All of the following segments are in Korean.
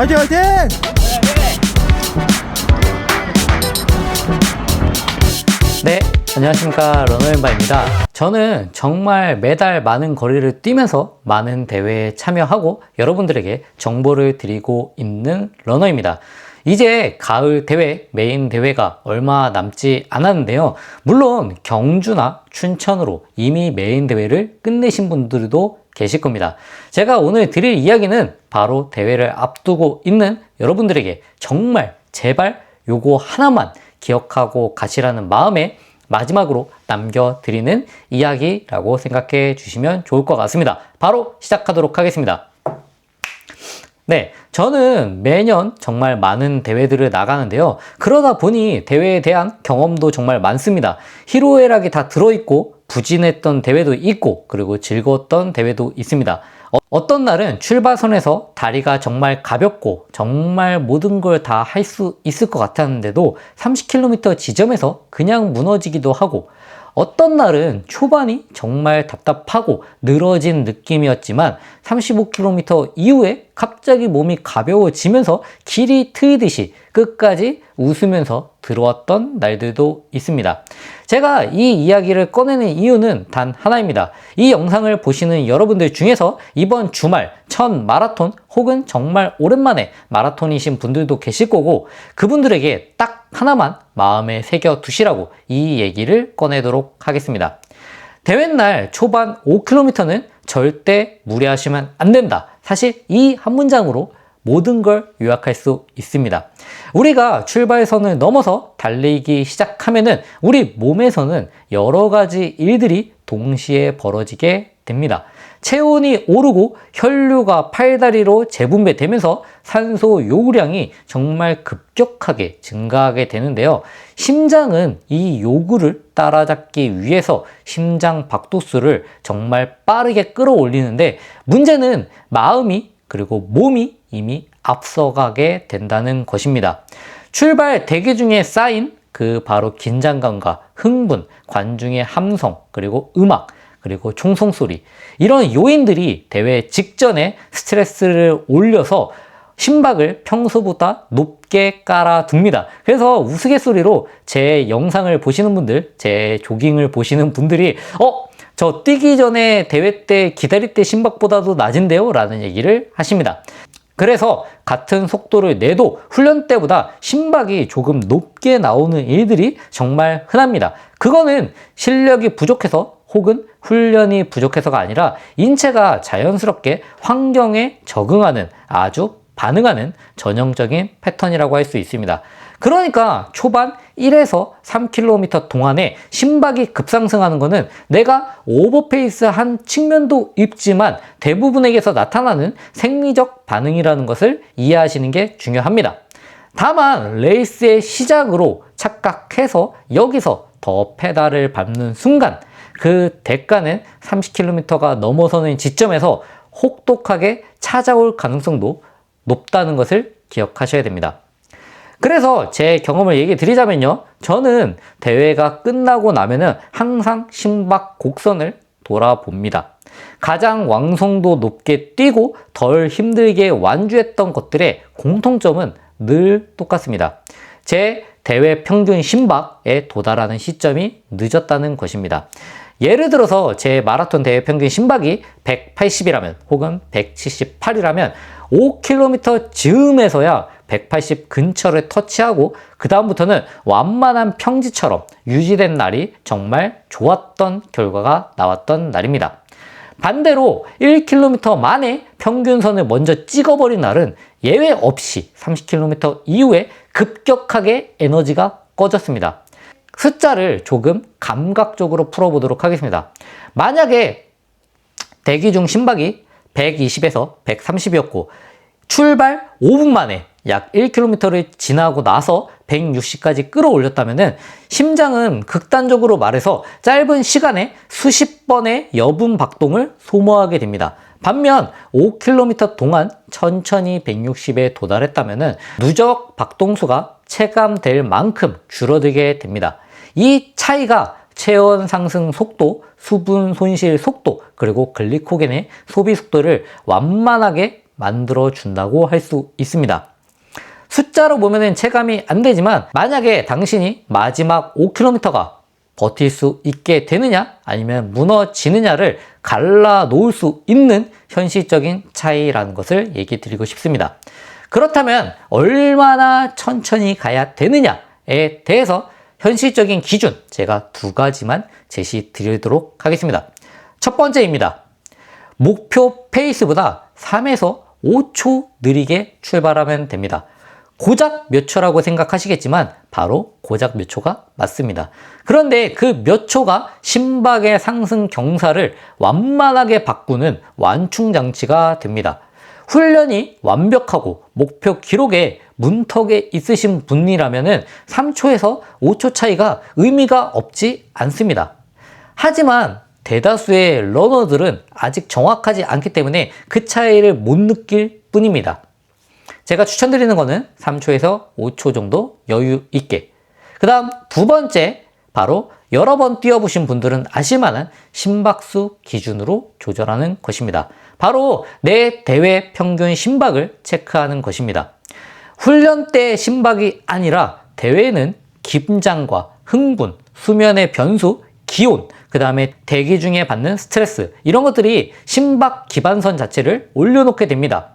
화이팅 화이팅! 네, 안녕하십니까, 러너앤바입니다. 저는 정말 매달 많은 거리를 뛰면서 많은 대회에 참여하고 여러분들에게 정보를 드리고 있는 러너입니다. 이제 가을 대회, 메인 대회가 얼마 남지 않았는데요. 물론 경주나 춘천으로 이미 메인 대회를 끝내신 분들도 계실 겁니다. 제가 오늘 드릴 이야기는 바로 대회를 앞두고 있는 여러분들에게 정말 제발 요거 하나만 기억하고 가시라는 마음에 마지막으로 남겨드리는 이야기라고 생각해 주시면 좋을 것 같습니다. 바로 시작하도록 하겠습니다. 네, 저는 매년 정말 많은 대회들을 나가는데요. 그러다 보니 대회에 대한 경험도 정말 많습니다. 희로애락이 다 들어있고 부진했던 대회도 있고 그리고 즐거웠던 대회도 있습니다. 어떤 날은 출발선에서 다리가 정말 가볍고 정말 모든 걸 다 할 수 있을 것 같았는데도 30km 지점에서 그냥 무너지기도 하고, 어떤 날은 초반이 정말 답답하고 늘어진 느낌이었지만 35km 이후에 갑자기 몸이 가벼워지면서 길이 트이듯이 끝까지 웃으면서 들어왔던 날들도 있습니다. 제가 이 이야기를 꺼내는 이유는 단 하나입니다. 이 영상을 보시는 여러분들 중에서 이번 주말 첫 마라톤 혹은 정말 오랜만에 마라톤이신 분들도 계실 거고, 그분들에게 딱 하나만 마음에 새겨 두시라고 이 얘기를 꺼내도록 하겠습니다. 대회날 초반 5km는 절대 무리하시면 안 된다. 사실 이 한 문장으로 모든 걸 요약할 수 있습니다. 우리가 출발선을 넘어서 달리기 시작하면은 우리 몸에서는 여러 가지 일들이 동시에 벌어지게 됩니다. 체온이 오르고 혈류가 팔다리로 재분배되면서 산소 요구량이 정말 급격하게 증가하게 되는데요. 심장은 이 요구를 따라잡기 위해서 심장 박도수를 정말 빠르게 끌어올리는데, 문제는 마음이 그리고 몸이 이미 앞서가게 된다는 것입니다. 출발 대기 중에 쌓인 그 바로 긴장감과 흥분, 관중의 함성, 그리고 음악, 그리고 총성소리, 이런 요인들이 대회 직전에 스트레스를 올려서 심박을 평소보다 높게 깔아둡니다. 그래서 우스갯소리로 제 영상을 보시는 분들, 제 조깅을 보시는 분들이 저 뛰기 전에 대회 때 기다릴 때 심박보다도 낮은데요? 라는 얘기를 하십니다. 그래서 같은 속도를 내도 훈련 때보다 심박이 조금 높게 나오는 일들이 정말 흔합니다. 그거는 실력이 부족해서 혹은 훈련이 부족해서가 아니라 인체가 자연스럽게 환경에 적응하는, 아주 반응하는 전형적인 패턴이라고 할 수 있습니다. 그러니까 초반 1에서 3km 동안에 심박이 급상승하는 것은 내가 오버페이스 한 측면도 있지만 대부분에게서 나타나는 생리적 반응이라는 것을 이해하시는 게 중요합니다. 다만 레이스의 시작으로 착각해서 여기서 더 페달을 밟는 순간 그 대가는 30km가 넘어서는 지점에서 혹독하게 찾아올 가능성도 높다는 것을 기억하셔야 됩니다. 그래서 제 경험을 얘기 드리자면요, 저는 대회가 끝나고 나면은 항상 심박 곡선을 돌아봅니다. 가장 완성도 높게 뛰고 덜 힘들게 완주했던 것들의 공통점은 늘 똑같습니다. 제 대회 평균 심박에 도달하는 시점이 늦었다는 것입니다. 예를 들어서 제 마라톤 대회 평균 심박이 180이라면 혹은 178이라면 5km 즈음에서야 180 근처를 터치하고 그 다음부터는 완만한 평지처럼 유지된 날이 정말 좋았던 결과가 나왔던 날입니다. 반대로 1km 만에 평균선을 먼저 찍어버린 날은 예외 없이 30km 이후에 급격하게 에너지가 꺼졌습니다. 숫자를 조금 감각적으로 풀어보도록 하겠습니다. 만약에 대기 중 심박이 120에서 130이었고 출발 5분 만에 약 1km를 지나고 나서 160까지 끌어올렸다면 심장은 극단적으로 말해서 짧은 시간에 수십 번의 여분 박동을 소모하게 됩니다. 반면 5km 동안 천천히 160에 도달했다면 누적 박동수가 체감될 만큼 줄어들게 됩니다. 이 차이가 체온 상승 속도, 수분 손실 속도, 그리고 글리코겐의 소비 속도를 완만하게 만들어 준다고 할 수 있습니다. 숫자로 보면은 체감이 안 되지만 만약에 당신이 마지막 5km가 버틸 수 있게 되느냐 아니면 무너지느냐를 갈라 놓을 수 있는 현실적인 차이라는 것을 얘기 드리고 싶습니다. 그렇다면 얼마나 천천히 가야 되느냐에 대해서 현실적인 기준 제가 두 가지만 제시 드리도록 하겠습니다. 첫 번째입니다. 목표 페이스보다 3에서 5초 느리게 출발하면 됩니다. 고작 몇 초라고 생각하시겠지만 바로 고작 몇 초가 맞습니다. 그런데 그 몇 초가 심박의 상승 경사를 완만하게 바꾸는 완충장치가 됩니다. 훈련이 완벽하고 목표 기록에 문턱에 있으신 분이라면 3초에서 5초 차이가 의미가 없지 않습니다. 하지만 대다수의 러너들은 아직 정확하지 않기 때문에 그 차이를 못 느낄 뿐입니다. 제가 추천드리는 거는 3초에서 5초 정도 여유 있게. 그 다음 두 번째, 바로 여러 번 뛰어보신 분들은 아실만한 심박수 기준으로 조절하는 것입니다. 바로 내 대회 평균 심박을 체크하는 것입니다. 훈련 때 심박이 아니라 대회는 긴장과 흥분, 수면의 변수, 기온, 그 다음에 대기 중에 받는 스트레스, 이런 것들이 심박 기반선 자체를 올려놓게 됩니다.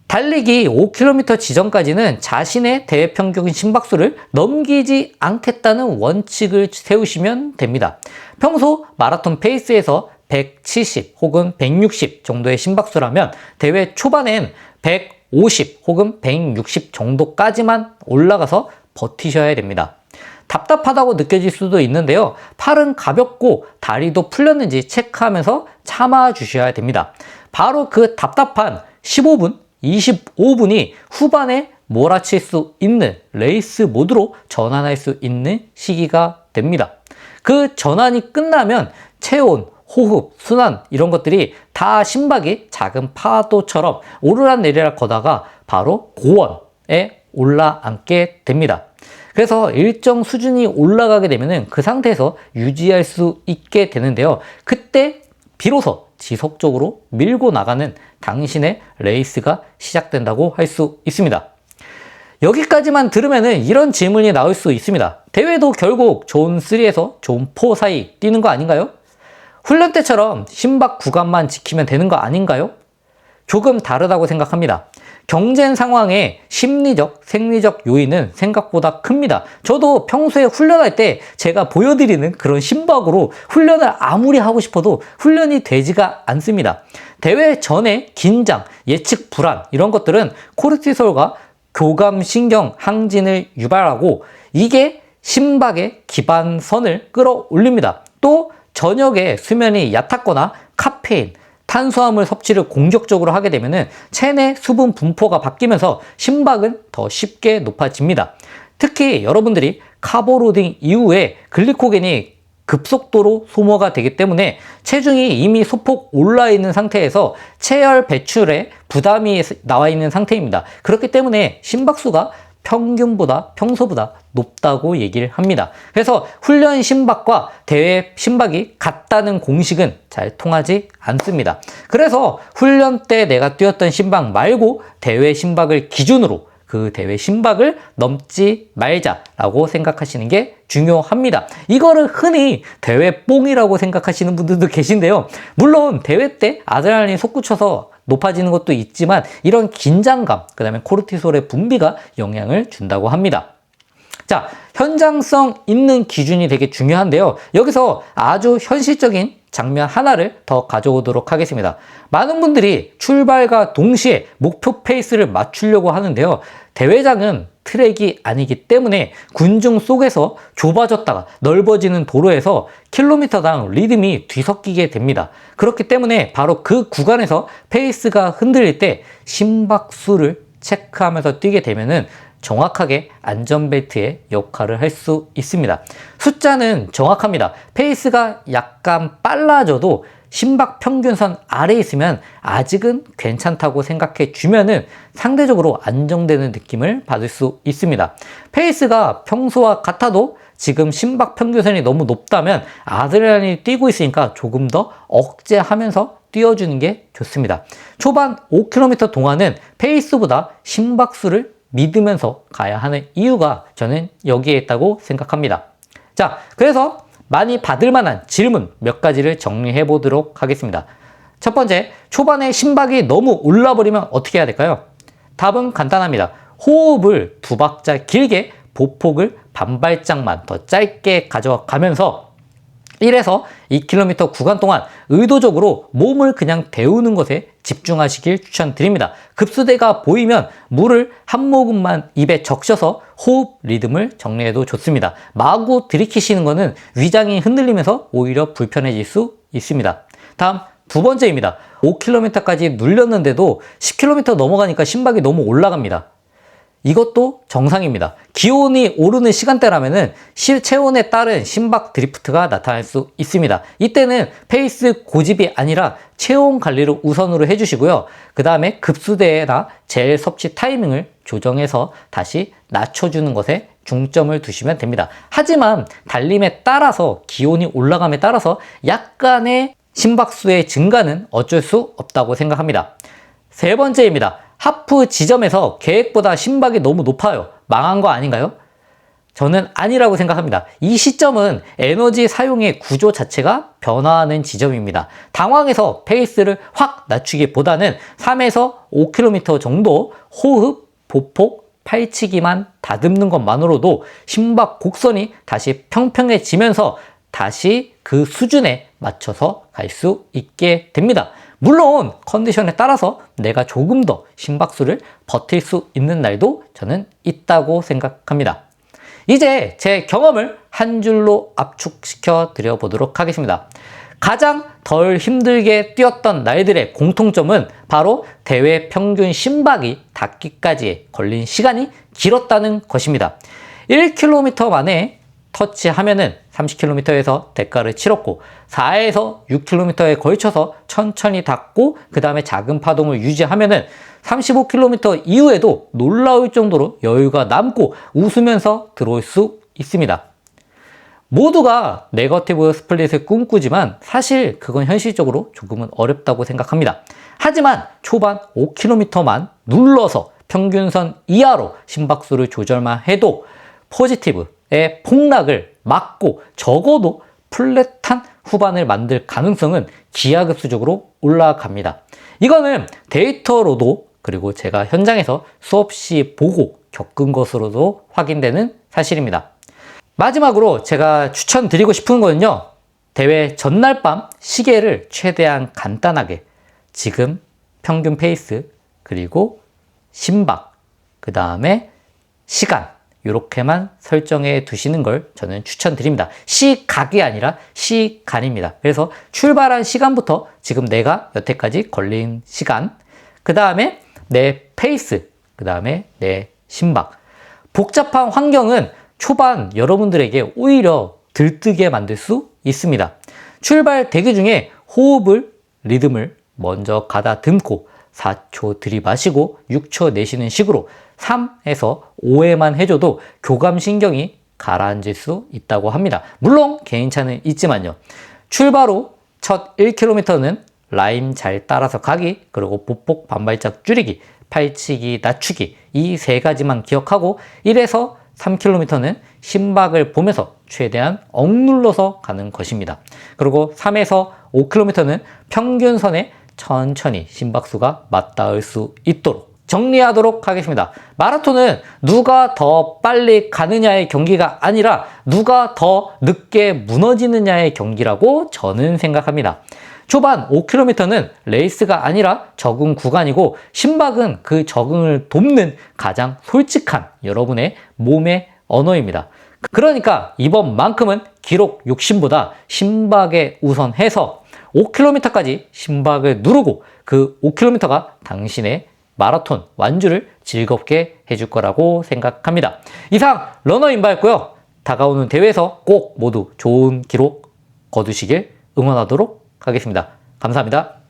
달리기 5km 지점까지는 자신의 대회 평균 심박수를 넘기지 않겠다는 원칙을 세우시면 됩니다. 평소 마라톤 페이스에서 170 혹은 160 정도의 심박수라면 대회 초반엔 150 혹은 160 정도까지만 올라가서 버티셔야 됩니다. 답답하다고 느껴질 수도 있는데요. 팔은 가볍고 다리도 풀렸는지 체크하면서 참아 주셔야 됩니다. 바로 그 답답한 15분, 25분이 후반에 몰아칠 수 있는 레이스 모드로 전환할 수 있는 시기가 됩니다. 그 전환이 끝나면 체온, 호흡, 순환 이런 것들이 다 심박이 작은 파도처럼 오르락내리락 거다가 바로 고원에 올라앉게 됩니다. 그래서 일정 수준이 올라가게 되면 그 상태에서 유지할 수 있게 되는데요. 그때 비로소 지속적으로 밀고 나가는 당신의 레이스가 시작된다고 할 수 있습니다. 여기까지만 들으면 이런 질문이 나올 수 있습니다. 대회도 결국 존 3에서 존 4 사이 뛰는 거 아닌가요? 훈련 때처럼 심박 구간만 지키면 되는 거 아닌가요? 조금 다르다고 생각합니다. 경쟁 상황의 심리적, 생리적 요인은 생각보다 큽니다. 저도 평소에 훈련할 때 제가 보여드리는 그런 심박으로 훈련을 아무리 하고 싶어도 훈련이 되지가 않습니다. 대회 전에 긴장, 예측 불안 이런 것들은 코르티솔과 교감신경 항진을 유발하고 이게 심박의 기반선을 끌어올립니다. 또 저녁에 수면이 얕았거나 카페인, 탄수화물 섭취를 공격적으로 하게 되면 체내 수분 분포가 바뀌면서 심박은 더 쉽게 높아집니다. 특히 여러분들이 카보로딩 이후에 글리코겐이 급속도로 소모가 되기 때문에 체중이 이미 소폭 올라 있는 상태에서 체열 배출에 부담이 나와 있는 상태입니다. 그렇기 때문에 심박수가 평소보다 높다고 얘기를 합니다. 그래서 훈련 심박과 대회 심박이 같다는 공식은 잘 통하지 않습니다. 그래서 훈련 때 내가 뛰었던 심박 말고 대회 심박을 기준으로 그 대회 심박을 넘지 말자라고 생각하시는 게 중요합니다. 이거를 흔히 대회 뽕이라고 생각하시는 분들도 계신데요. 물론 대회 때 아드레날린이 솟구쳐서 높아지는 것도 있지만 이런 긴장감, 그 다음에 코르티솔의 분비가 영향을 준다고 합니다. 자, 현장성 있는 기준이 되게 중요한데요. 여기서 아주 현실적인 장면 하나를 더 가져오도록 하겠습니다. 많은 분들이 출발과 동시에 목표 페이스를 맞추려고 하는데요. 대회장은 트랙이 아니기 때문에 군중 속에서 좁아졌다가 넓어지는 도로에서 킬로미터당 리듬이 뒤섞이게 됩니다. 그렇기 때문에 바로 그 구간에서 페이스가 흔들릴 때 심박수를 체크하면서 뛰게 되면은 정확하게 안전벨트의 역할을 할 수 있습니다. 숫자는 정확합니다. 페이스가 약간 빨라져도 심박 평균선 아래에 있으면 아직은 괜찮다고 생각해 주면은 상대적으로 안정되는 느낌을 받을 수 있습니다. 페이스가 평소와 같아도 지금 심박 평균선이 너무 높다면 아드레날린이 뛰고 있으니까 조금 더 억제하면서 뛰어주는 게 좋습니다. 초반 5km 동안은 페이스보다 심박수를 믿으면서 가야 하는 이유가 저는 여기에 있다고 생각합니다. 자, 그래서 많이 받을 만한 질문 몇 가지를 정리해 보도록 하겠습니다. 첫 번째, 초반에 심박이 너무 올라버리면 어떻게 해야 될까요? 답은 간단합니다. 호흡을 2박자 길게, 보폭을 반발짝만 더 짧게 가져가면서 1에서 2km 구간 동안 의도적으로 몸을 그냥 데우는 것에 집중하시길 추천드립니다. 급수대가 보이면 물을 한 모금만 입에 적셔서 호흡 리듬을 정리해도 좋습니다. 마구 들이키시는 것은 위장이 흔들리면서 오히려 불편해질 수 있습니다. 다음 두 번째입니다. 5km까지 눌렸는데도 10km 넘어가니까 심박이 너무 올라갑니다. 이것도 정상입니다. 기온이 오르는 시간대라면 체온에 따른 심박 드리프트가 나타날 수 있습니다. 이때는 페이스 고집이 아니라 체온 관리를 우선으로 해주시고요. 그 다음에 급수대나 젤 섭취 타이밍을 조정해서 다시 낮춰주는 것에 중점을 두시면 됩니다. 하지만 달림에 따라서 기온이 올라감에 따라서 약간의 심박수의 증가는 어쩔 수 없다고 생각합니다. 세 번째입니다. 하프 지점에서 계획보다 심박이 너무 높아요. 망한 거 아닌가요? 저는 아니라고 생각합니다. 이 시점은 에너지 사용의 구조 자체가 변화하는 지점입니다. 당황해서 페이스를 확 낮추기보다는 3에서 5km 정도 호흡, 보폭, 팔치기만 다듬는 것만으로도 심박 곡선이 다시 평평해지면서 다시 그 수준에 맞춰서 갈 수 있게 됩니다. 물론 컨디션에 따라서 내가 조금 더 심박수를 버틸 수 있는 날도 저는 있다고 생각합니다. 이제 제 경험을 한 줄로 압축시켜 드려보도록 하겠습니다. 가장 덜 힘들게 뛰었던 날들의 공통점은 바로 대회 평균 심박이 닿기까지 걸린 시간이 길었다는 것입니다. 1km 만에 터치하면은 30km에서 대가를 치렀고 4에서 6km에 걸쳐서 천천히 닿고 그 다음에 작은 파동을 유지하면은 35km 이후에도 놀라울 정도로 여유가 남고 웃으면서 들어올 수 있습니다. 모두가 네거티브 스플릿을 꿈꾸지만 사실 그건 현실적으로 조금은 어렵다고 생각합니다. 하지만 초반 5km만 눌러서 평균선 이하로 심박수를 조절만 해도 포지티브의 폭락을 막고 적어도 플랫한 후반을 만들 가능성은 기하급수적으로 올라갑니다. 이거는 데이터로도 그리고 제가 현장에서 수없이 보고 겪은 것으로도 확인되는 사실입니다. 마지막으로 제가 추천드리고 싶은 거는요. 대회 전날 밤 시계를 최대한 간단하게 지금 평균 페이스 그리고 심박 그 다음에 시간 이렇게만 설정해 두시는 걸 저는 추천드립니다. 시각이 아니라 시간입니다. 그래서 출발한 시간부터 지금 내가 여태까지 걸린 시간, 그 다음에 내 페이스, 그 다음에 내 심박. 복잡한 환경은 초반 여러분들에게 오히려 들뜨게 만들 수 있습니다. 출발 대기 중에 호흡을, 리듬을 먼저 가다듬고 4초 들이마시고 6초 내쉬는 식으로 3에서 5회만 해줘도 교감신경이 가라앉을 수 있다고 합니다. 물론 개인차는 있지만요. 출발 후 첫 1km는 라인 잘 따라서 가기, 그리고 보폭 반발짝 줄이기, 팔치기 낮추기 이 세 가지만 기억하고 1에서 3km는 심박을 보면서 최대한 억눌러서 가는 것입니다. 그리고 3에서 5km는 평균선에 천천히 심박수가 맞닿을 수 있도록 정리하도록 하겠습니다. 마라톤은 누가 더 빨리 가느냐의 경기가 아니라 누가 더 늦게 무너지느냐의 경기라고 저는 생각합니다. 초반 5km는 레이스가 아니라 적응 구간이고 심박은 그 적응을 돕는 가장 솔직한 여러분의 몸의 언어입니다. 그러니까 이번만큼은 기록 욕심보다 심박에 우선해서 5km까지 심박을 누르고 그 5km가 당신의 마라톤 완주를 즐겁게 해줄 거라고 생각합니다. 이상 러너인바였고요. 다가오는 대회에서 꼭 모두 좋은 기록 거두시길 응원하도록 하겠습니다. 감사합니다.